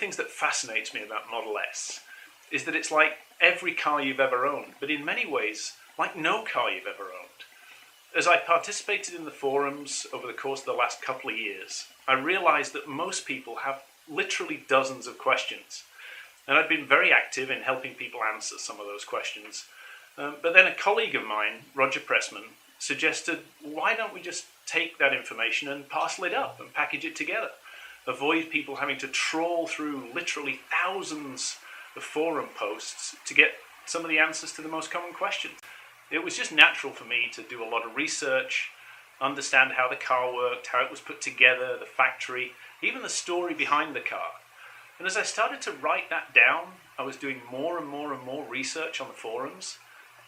things that fascinates me about Model S is that it's like every car you've ever owned, but in many ways, like no car you've ever owned. As I participated in the forums over the course of the last couple of years, I realized that most people have literally dozens of questions. And I've been very active in helping people answer some of those questions. But then a colleague of mine, Roger Pressman, suggested, why don't we just take that information and parcel it up and package it together? Avoid people having to trawl through literally thousands of forum posts to get some of the answers to the most common questions. It was just natural for me to do a lot of research, understand how the car worked, how it was put together, the factory, even the story behind the car. And as I started to write that down, I was doing more and more and more research on the forums,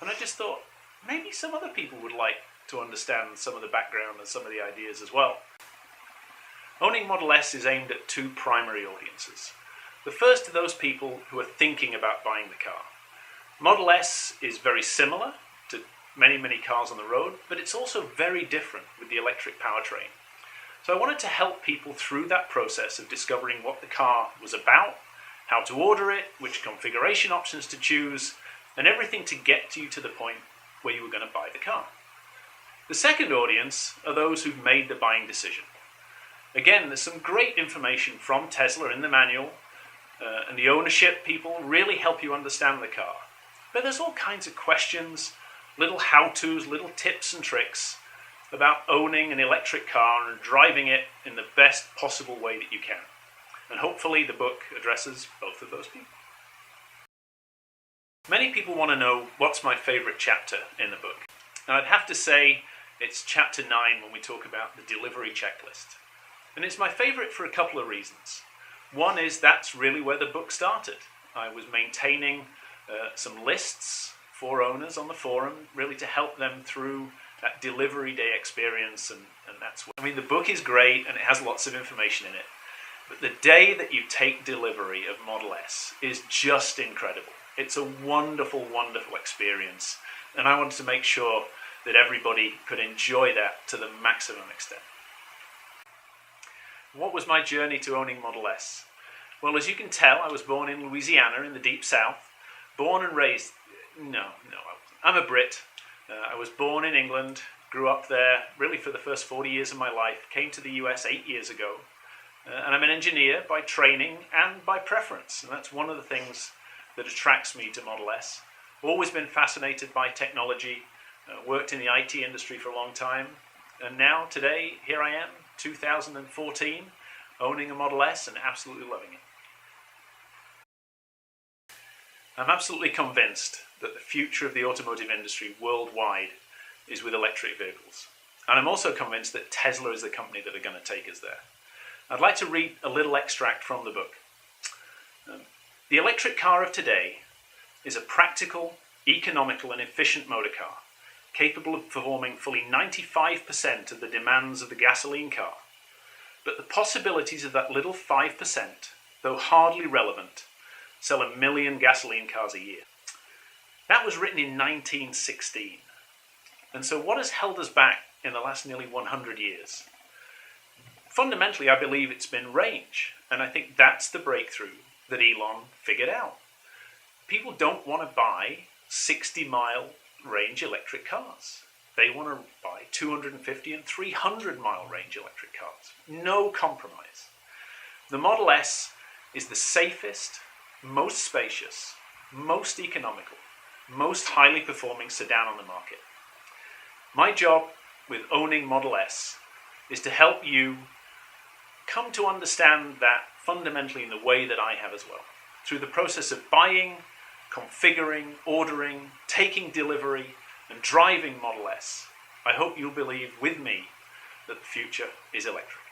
and I just thought, maybe some other people would like to understand some of the background and some of the ideas as well. Owning Model S is aimed at two primary audiences. The first are those people who are thinking about buying the car. Model S is very similar to many, many cars on the road, but it's also very different with the electric powertrain. So I wanted to help people through that process of discovering what the car was about, how to order it, which configuration options to choose, and everything to get you to the point where you were going to buy the car. The second audience are those who've made the buying decision. Again, there's some great information from Tesla in the manual, and the ownership people really help you understand the car. But there's all kinds of questions, little how-tos, little tips and tricks about owning an electric car and driving it in the best possible way that you can. And hopefully the book addresses both of those people. Many people want to know what's my favorite chapter in the book. And I'd have to say it's chapter 9 when we talk about the delivery checklist. And it's my favorite for a couple of reasons. One is that's really where the book started. I was maintaining some lists for owners on the forum, really to help them through that delivery day experience, and that's what, I mean, the book is great and it has lots of information in it, but the day that you take delivery of Model S is just incredible. It's a wonderful, wonderful experience, and I wanted to make sure that everybody could enjoy that to the maximum extent. What was my journey to owning Model S? Well, as you can tell, I was born in Louisiana in the Deep South. Born and raised, no, I wasn't. I'm a Brit. I was born in England, grew up there really for the first 40 years of my life, came to the US 8 years ago, and I'm an engineer by training and by preference, and that's one of the things that attracts me to Model S. Always been fascinated by technology, worked in the IT industry for a long time, and now today, here I am, 2014, owning a Model S and absolutely loving it. I'm absolutely convinced that the future of the automotive industry worldwide is with electric vehicles. And I'm also convinced that Tesla is the company that are going to take us there. I'd like to read a little extract from the book. The electric car of today is a practical, economical and efficient motor car, capable of performing fully 95% of the demands of the gasoline car. But the possibilities of that little 5%, though hardly relevant, sell 1 million gasoline cars a year. That was written in 1916. And so what has held us back in the last nearly 100 years? Fundamentally, I believe it's been range. And I think that's the breakthrough that Elon figured out. People don't want to buy 60-mile range electric cars. They want to buy 250 and 300-mile range electric cars. No compromise. The Model S is the safest, most spacious, most economical, most highly performing sedan on the market. My job with owning Model S is to help you come to understand that fundamentally in the way that I have as well. Through the process of buying, configuring, ordering, taking delivery, and driving Model S, I hope you'll believe with me that the future is electric.